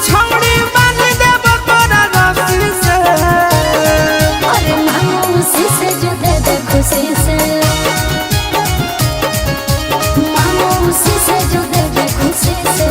छौड़ी बांध देब तोरा रस्सी से। अरे मौसी से जो दे दे खुशी से, मौसी से जो दे दे खुशी से।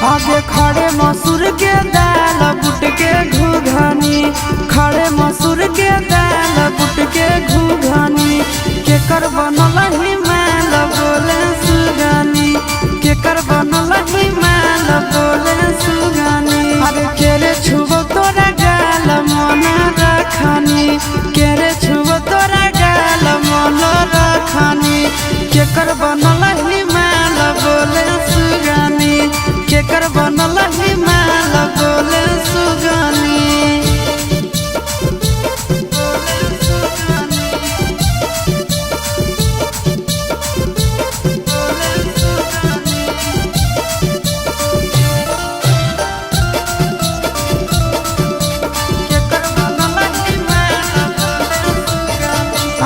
आगे खड़े मसूर के दाल बुट के घुघनी, खड़े मसूर के दाल बुट के घुघनी। केकर बनल हिमाल बोले सुगनी, केकर बनल हिमाल बोले सुगनी। अरे केरे छुबो तोरा गाल मन रखनी, केरे छुबो तोरा गाल मन रखनी। केकर बनल हिमाल बोले सुगनी, केकर बनल हिमाल बोले सुगनी।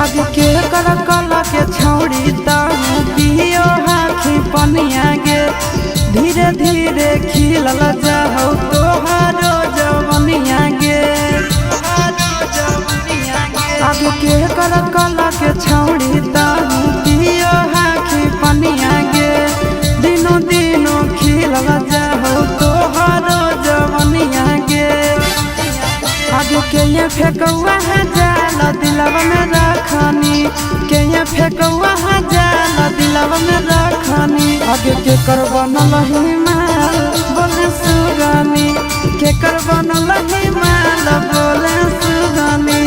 आगे के कर कला के छौड़ी ताहू पियो हाथी पनिया गे। धीरे धीरे खिलल जाओ तोहारो जवनिया गे। आगे के कर कला के छौड़ी ताहू पियो हाथी पनिया गे। दिनों दिनों खिलल जाओ तोहारो जवनिया गे। आगे के ये फेकौआ जाल दिलवा में रखनी, के ये फेकौआ जाल दिलवा में रखनी। आगे के कर बनल हिमाल बोले सुगनी, के कर बनल हिमाल बोले सुगनी।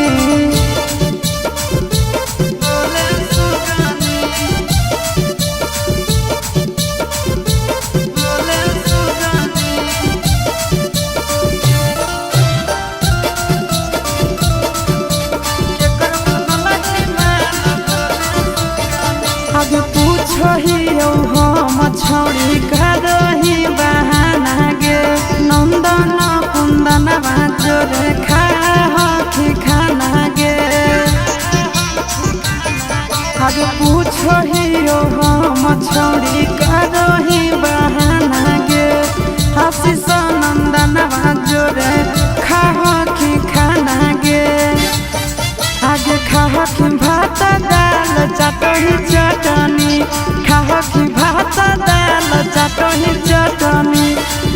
चाटही चटनी खावा की भात दाल चाटही चटनी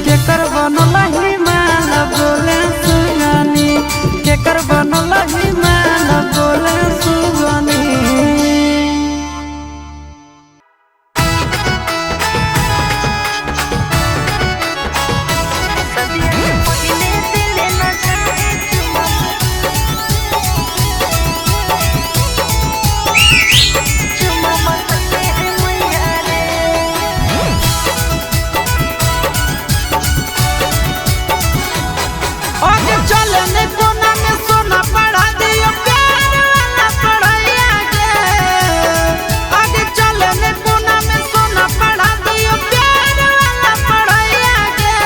केकर बनल ही माल बोले सुगनी केकर बनल ही माल बोले सुगनी आगे चलने कोना में सोना पढ़ा दियो प्यार वाला पढ़ाइया गे आगे चलने कोना में सोना पढ़ा दियो प्यार वाला पढ़ाइया गे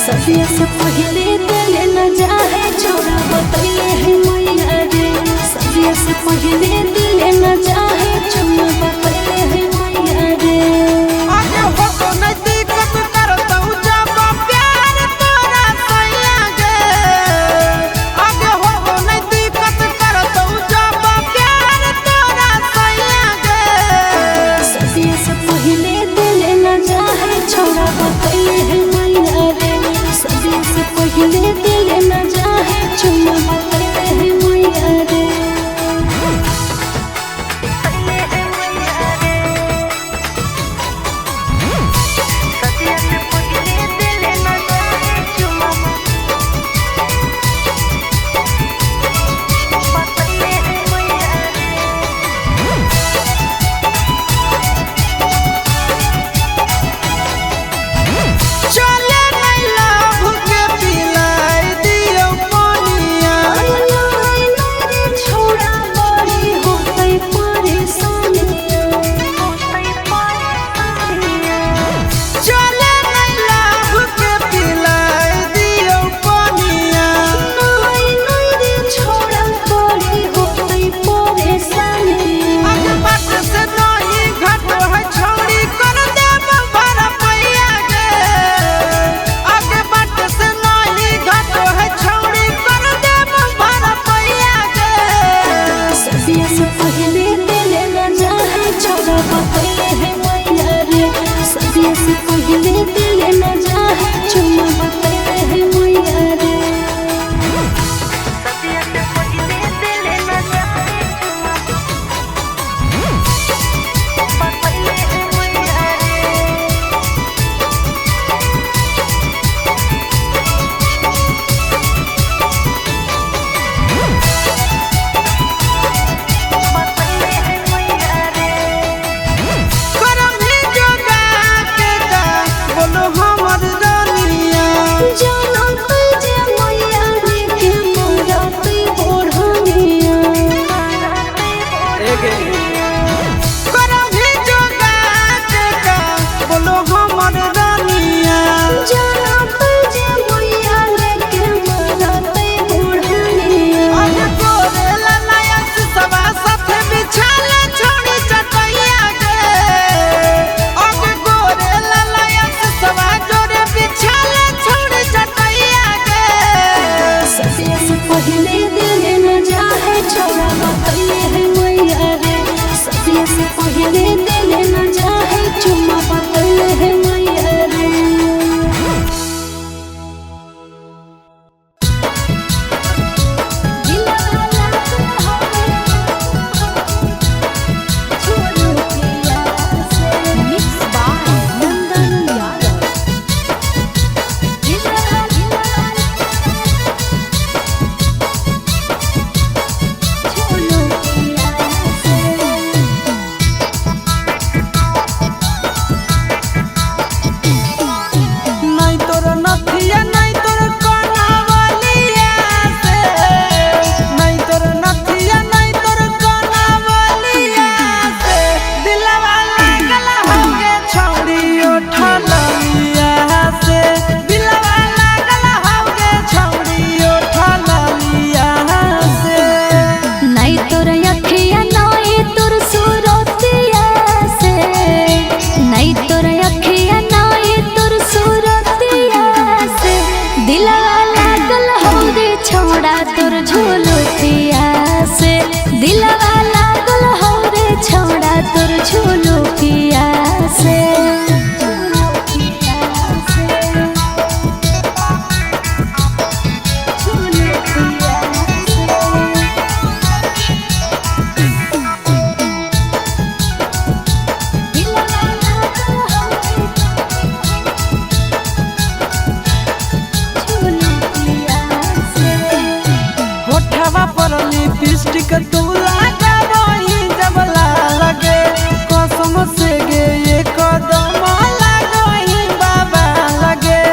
सदिया से पहले दिल न जाए छोड़ा बतैले है मैया रे सदिया से पहले दिल न जाए छोड़ा बतैले है मैया रे आगे हो तो नहीं दिक्कत करता हूँ जब प्यार तोरा सैया गे आगे हो तो नहीं दिक्कत करता हूँ जब प्यार तोरा सैया गे सदिया से पहले दिल न जाए छोड़ा बतैले है मैया रे सदिया से पहले लिपस्टिक तू लगा वही जब लगे कसम से गे ये कदम लगही बाबा लगे।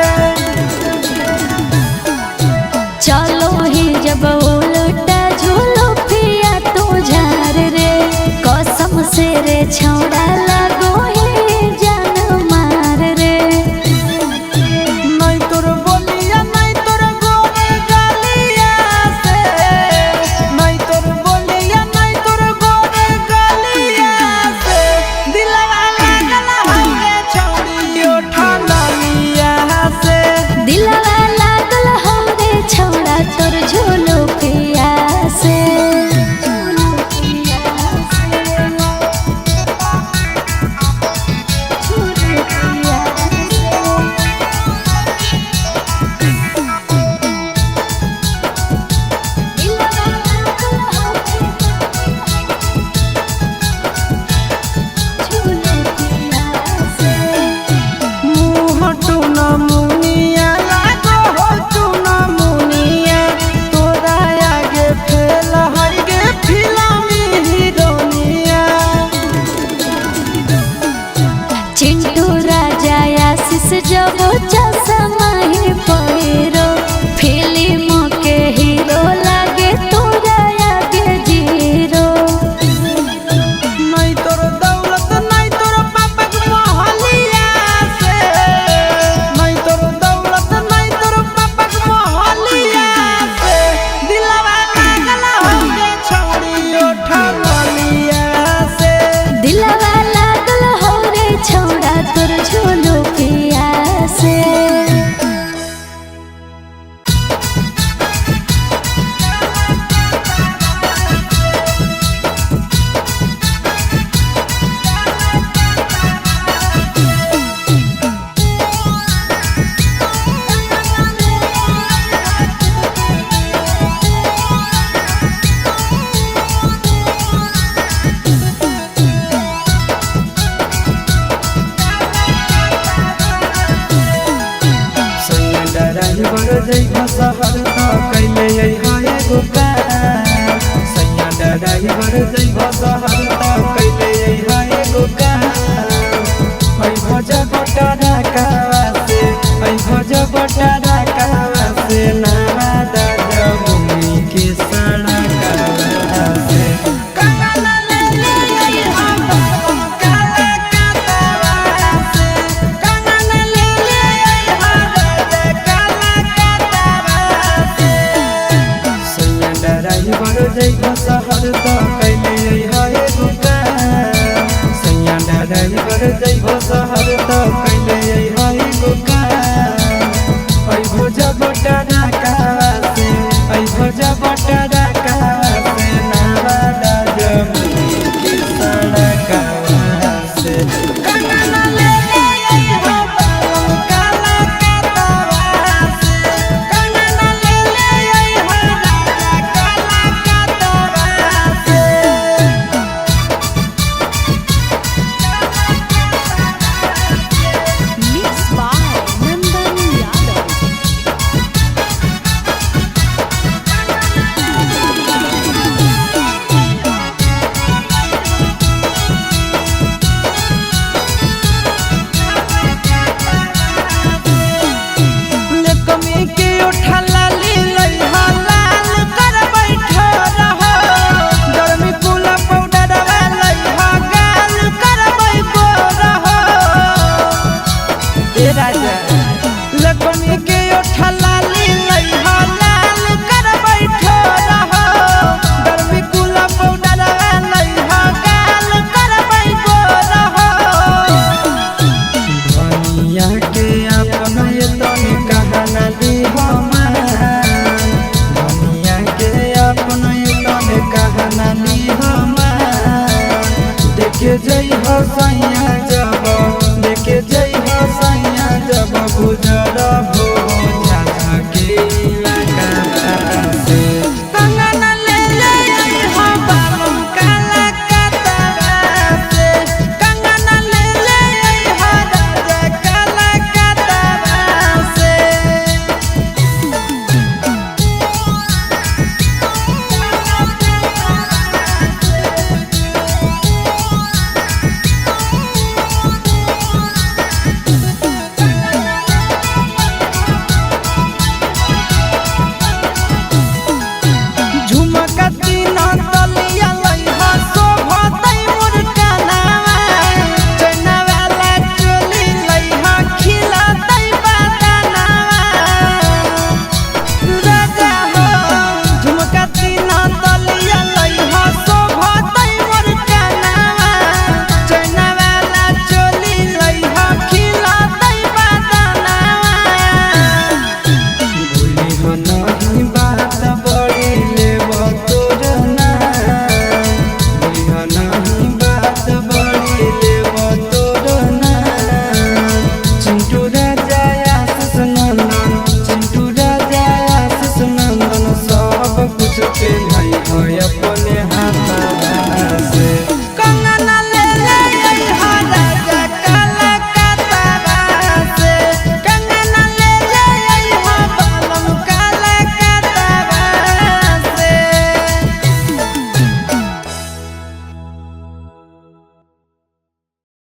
चलो ही जब उल्टा झूलो पिया तू झार रे कसम से रे छौड़ा लगो ही जान मार रे। नहीं तोर बोलिया नहीं तोर गोर गलिया से नहीं तोर बोलिया नहीं तोर गोर गलिया से दिलवा लागल हवे छौड़ी ओठा नलिया से। दिलवा लागल हमरे छौड़ा तोर झूलो पिया से। चिंटू राजा आशीष जब चश्मा ही पहिरो फिल्म के हीरो लागे तोरा आगे जीरो। नहीं तोर दौलत नहीं तोर पापा के मोहलिया से नहीं तोर दौलत नहीं तोर पापा के मोहलिया से दिलवा लागल हवे छौड़ी ओठा नलिया से। दिलवा लागल हो रे छौड़ा तोर झूलो पिया से। ड्राइवर जइबा शहर त कैले हाय एगो काम। सैया ड्राइवर जइबा शहर त कैले हाय एगो काम। ऐ भज बटारा कावा से ऐ भज बटारा कावा से नावा दादा भूमि के सड़का से। काला ले ले हम काला कातावा से काला ले ले हम ड्राइवर जइबा शहर त कैले हाय एगो काम। सैया ड्राइवर जइबा शहर त